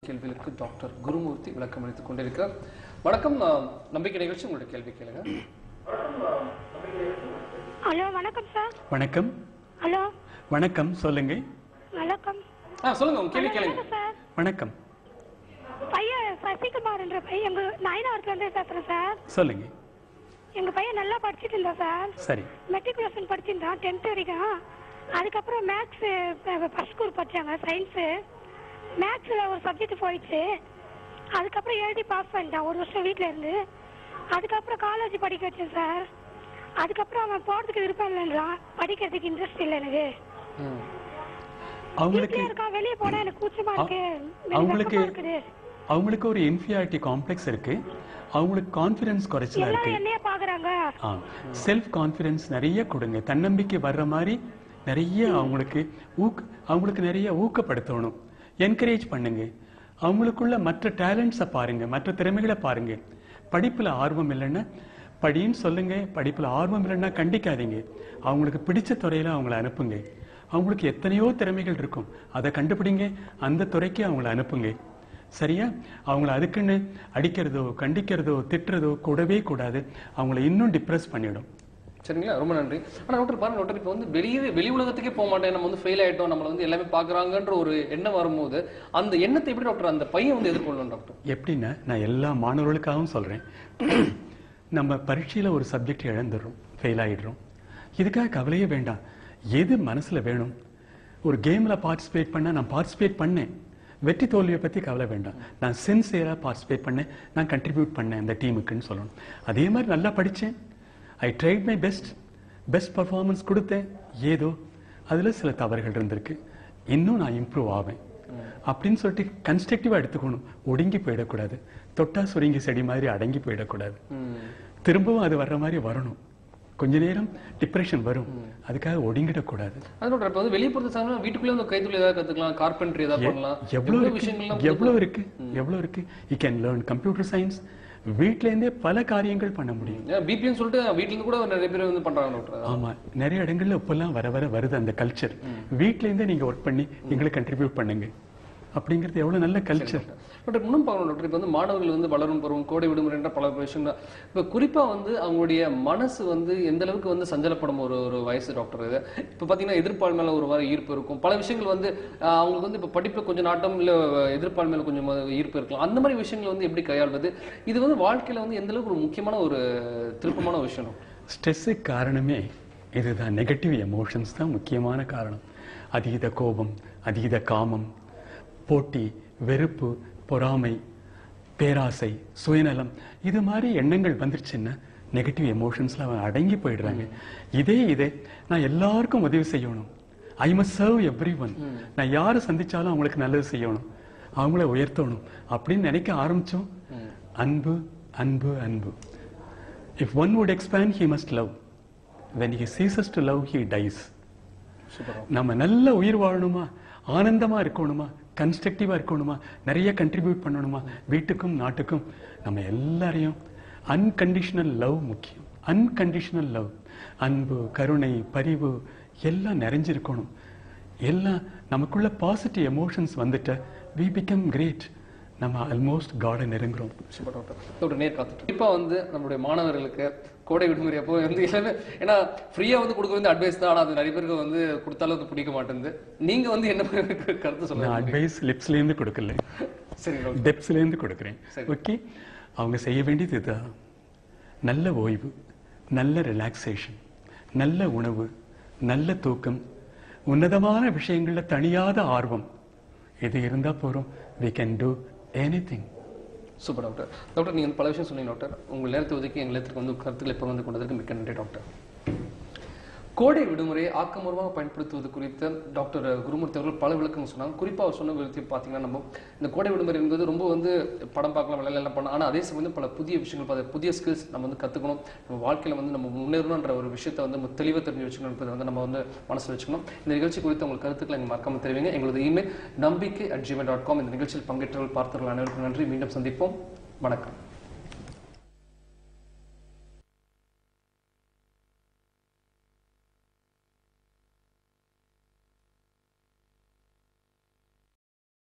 கேள்விகளுக்கு டாக்டர் குருமூர்த்தி விளக்கம் அளித்துக் கொண்டிருக்கிறார். வணக்கம், நம்பிக்கை நிகழ்ச்சி, உங்களுடைய கேள்வி கேளுங்க. ஹலோ, வணக்கம் சார். வணக்கம். ஹலோ, வணக்கம், சொல்லுங்க. வணக்கம். சொல்லுங்க, உங்க கேள்வி கேளுங்க. வணக்கம். பையன் சசிகுமார் என்ற பையன் எங்க நயனாவரத்துல இருந்து பேசுறேன் சார். சொல்லுங்க. எங்க பையன் நல்லா படிச்சுட்டு இருந்தா சார். சரி. மெட்ரிகுலேஷன் படிச்சிருந்தான் 10th வரைக்கும். அதுக்கப்புறம் மேக்ஸ் ஃபர்ஸ்ட் குரூப் படிச்சாங்க, சயின்ஸ். மேக்ஸ்ல ஒரு சப்ஜெக்ட் போயிடுச்சு. அதுக்கப்புறம் எழுதி பாஸ் பண்ணிட்டான் ஒரு வருஷம் வீட்டில இருந்து. அதுக்கப்புறம் காலேஜ் படிக்க வச்சேன் சார். அதுக்கப்புறம் அவன் போறதுக்கு விருப்பம் இல்லைன்றான், படிக்கிறதுக்கு இன்ட்ரெஸ்ட் இல்லை எனக்கு. வெளியே போனா எனக்கு கூச்சமா இருக்கு, அவங்களுக்கு ஒரு இன்ஃபீரியாரிட்டி காம்ப்ளெக்ஸ் இருக்கு, அவங்களுக்கு கான்ஃபிடன்ஸ் குறைச்சலா இருக்கு. என்னைய பாக்குறாங்க. செல்ஃப் கான்ஃபிடன்ஸ் நிறைய கொடுங்க, தன்னம்பிக்கை வர்ற மாதிரி நிறைய அவங்களுக்கு நிறைய ஊக்கப்படுத்தணும், என்கரேஜ் பண்ணுங்க. அவங்களுக்குள்ள மற்ற டேலண்ட்ஸை பாருங்க, மற்ற திறமைகளை பாருங்க. படிப்புல ஆர்வம் இல்லைன்னா படின்னு சொல்லுங்க, படிப்புல ஆர்வம் இல்லைன்னா கண்டிக்காதீங்க. அவங்களுக்கு பிடிச்ச துறையில அவங்கள அனுப்புங்க. அவங்களுக்கு எத்தனையோ திறமைகள் இருக்கும், அதை கண்டுபிடிங்க, அந்த துறைக்கு அவங்கள அனுப்புங்க. சரியா? அவங்கள அதுக்குன்னு அடிக்கிறதோ கண்டிக்கிறதோ திட்டுறதோ கூடவே கூடாது, அவங்கள இன்னும் டிப்ரெஸ் பண்ணிடும். சரிங்களா, ரொம்ப நன்றி. ஆனால் டாக்டர் பாருங்க, டாக்டர் இப்போ வந்து வெளி உலகத்துக்கே போக மாட்டேன், நம்ம வந்து ஃபெயில் ஆகிட்டோம், நம்மளை வந்து எல்லாமே பார்க்குறாங்கன்ற ஒரு எண்ணம் வரும்போது அந்த எண்ணத்தை எப்படி டாக்டர் அந்த பையன் வந்து எதிர்கொள்ளணும் டாக்டர்? எப்படின்னா, நான் எல்லா மாணவர்களுக்காகவும் சொல்கிறேன், நம்ம பரீட்சையில் ஒரு சப்ஜெக்ட் இழந்துடுறோம், ஃபெயில் ஆகிடுறோம். இதுக்காக கவலையே வேண்டாம். எது மனசில் வேணும், ஒரு கேமில் பார்ட்டிசிபேட் பண்ணால் நான் பார்ட்டிசிபேட் பண்ணேன், வெற்றி தோல்வியை பற்றி கவலை வேண்டாம், நான் சின்சியராக பார்ட்டிசிபேட் பண்ணேன், நான் கண்ட்ரிபியூட் பண்ணேன் அந்த டீமுக்குன்னு சொல்லணும். அதே மாதிரி நல்லா படித்தேன், I tried my best performance கொடுத்தேன், ஏதோ அதில் சில தவறுகள் இருந்திருக்கு, இன்னும் நான் இம்ப்ரூவ் ஆவேன் அப்படின்னு சொல்லிட்டு கன்ஸ்ட்ரக்டிவாக எடுத்துக்கணும். ஒடுங்கி போயிடக்கூடாது, தொட்டா சுருங்கி செடி மாதிரி அடங்கி போயிடக்கூடாது. திரும்பவும் அது வர்ற மாதிரி வரணும். கொஞ்ச நேரம் டிப்ரெஷன் வரும், அதுக்காக ஒடுங்கிடக்கூடாது. அதோட இப்போ வந்து வெளியே பொறுத்த வீட்டுக்குள்ளே வந்து கைத்தொழில் ஏதாவது கற்றுக்கலாம், கார்பென்ட்ரி ஏதாவது பண்ணலாம், எவ்வளோ இருக்கு. You can learn computer science. வீட்ல இருந்தே பல காரியங்கள் பண்ண முடியும். பிபிஎம் சொல்லிட்டு வீட்ல இருந்து கூட நிறைய பேர் வந்து பண்றாங்க டாக்டர். ஆமா, நிறைய இடங்கள்ல இப்பெல்லாம் வர வருது அந்த கல்ச்சர். வீட்ல இருந்தே நீங்க ஒர்க் பண்ணி எங்களுக்கு கண்ட்ரிபியூட் பண்ணுங்க அப்படிங்கிறது எவ்வளவு நல்ல கல்ச்சர். பட் இன்னும் பார்க்கணும் டாக்டர், இப்போ வந்து மாணவர்கள் வந்து வளரும் பருவம், கோடை விடுமுறைன்ற பல விஷயங்கள், இப்போ குறிப்பா வந்து அவங்களுடைய மனசு வந்து எந்த அளவுக்கு வந்து சஞ்சலப்படும் ஒரு வயசு டாக்டர் இது. இப்போ பார்த்தீங்கன்னா எதிர்ப்பால் மேல ஒரு வாரம் ஈர்ப்பு இருக்கும், பல விஷயங்கள் வந்து அவங்களுக்கு வந்து இப்போ படிப்புல கொஞ்சம் நாட்டம் இல்லை, எதிர்ப்பால் மேல கொஞ்சம் ஈர்ப்பு இருக்கலாம். அந்த மாதிரி விஷயங்கள் வந்து எப்படி கையாள்வது, இது வந்து வாழ்க்கையில வந்து எந்த அளவுக்கு ஒரு முக்கியமான ஒரு திருப்பமான விஷயம். ஸ்ட்ரெஸ்ஸுக்கு காரணமே இதுதான், நெகட்டிவ் எமோஷன்ஸ் தான் முக்கியமான காரணம். அதீத கோபம், அதீத காமம், போட்டி, வெறுப்பு, பொறாமை, பேராசை, சுயநலம், இது மாதிரி எண்ணங்கள் வந்துருச்சுன்னா நெகட்டிவ் எமோஷன்ஸ்ல அவன் அடங்கி போயிடுறாங்க. இதே நான் எல்லாருக்கும் உதவி செய்யணும், ஐ மஸ்ட் சர்வ் எவ்ரிஒன், நான் யாரை சந்திச்சாலும் அவங்களுக்கு நல்லது செய்யணும், அவங்கள உயர்த்தணும் அப்படின்னு நினைக்க ஆரம்பிச்சோம். அன்பு அன்பு அன்பு. If one would expand, he must love. When he ceases to love, he dies. நம்ம நல்ல உயிர் வாழணுமா, ஆனந்தமா இருக்கணுமா, கன்ஸ்ட்ரக்டிவா இருக்கணுமா, நிறைய கண்ட்ரிபியூட் பண்ணணுமா வீட்டுக்கும் நாட்டுக்கும், நம்ம எல்லாரையும் அன்கண்டிஷனல் லவ் முக்கியம். அன்கண்டிஷனல் லவ், அன்பு, கருணை, பரிவு எல்லாம் நிறைஞ்சிருக்கணும். எல்லாம் நமக்குள்ள பாசிட்டிவ் எமோஷன்ஸ் வந்துட்டு we become great. நம்ம ஆல்மோஸ்ட் கார்டன் நெருங்குறோம். இப்போ வந்து நம்மளுடைய மாணவர்களுக்கு கோடை விடுமுறை அப்போ வந்து எல்லாமே, ஏன்னா ஃப்ரீயா வந்து கொடுக்க வந்து அட்வைஸ் தான், ஆனால் அது நிறைய பேருக்கு வந்து கொடுத்தாலும் அது பிடிக்க மாட்டேங்குது. நீங்க வந்து என்ன கருத்து சொல்லுங்க? அட்வைஸ் லிப்ஸ்ல இருந்து கொடுக்கல, சரி, டெப்ஸ்ல இருந்து கொடுக்குறேன். ஓகே, அவங்க செய்ய வேண்டியது இதுதான். நல்ல ஓய்வு, நல்ல ரிலாக்ஸேஷன், நல்ல உணவு, நல்ல தூக்கம், உன்னதமான விஷயங்கள்ல தனியாத ஆர்வம், இது இருந்தா போறோம். we can do anything. Super doctor. Doctor, நீங்கள் பல விஷயம் சொன்னீங்க டாக்டர். உங்கள் நேரத்தை ஒதுக்கி எங்கள் நேரத்துக்கு வந்து கருத்துக்களை இப்போ வந்து கொண்டதற்கு மிக்க நன்றி டாக்டர். கோடை விடுமுறையை ஆக்கமூர்வமாக பயன்படுத்துவது குறித்து டாக்டர் குருமூர்த்தி அவர்கள் பல விளக்கங்கள் சொன்னாங்க. குறிப்பாக அவர் சொன்ன விதத்தை பார்த்தீங்கன்னா, நம்ம இந்த கோடை விடுமுறை என்பது ரொம்ப வந்து படம் பார்க்கலாம், விளையாடலாம் பண்ணலாம், ஆனால் அதே சமயம் பல புதிய விஷயங்கள், புதிய ஸ்கில்ஸ் நம்ம வந்து கற்றுக்கணும், நம்ம வாழ்க்கையில் வந்து நம்ம முன்னேறணுன்ற ஒரு விஷயத்தை வந்து நம்ம தெளிவாக தெரிஞ்சு வச்சுக்கணும் என்பதை வந்து நம்ம வந்து மனசில் வச்சுக்கணும். இந்த நிகழ்ச்சி குறித்து உங்களுக்கு கருத்துக்களை எங்கள் மறக்காமல் தெரிவிங்க. எங்களது இமெயில் nambikkai@gmail.com. இந்த நிகழ்ச்சியில் பங்கேற்றவர்கள் பார்த்தவர்கள் அனைவருக்கும் நன்றி. மீண்டும் சந்திப்போம். வணக்கம்.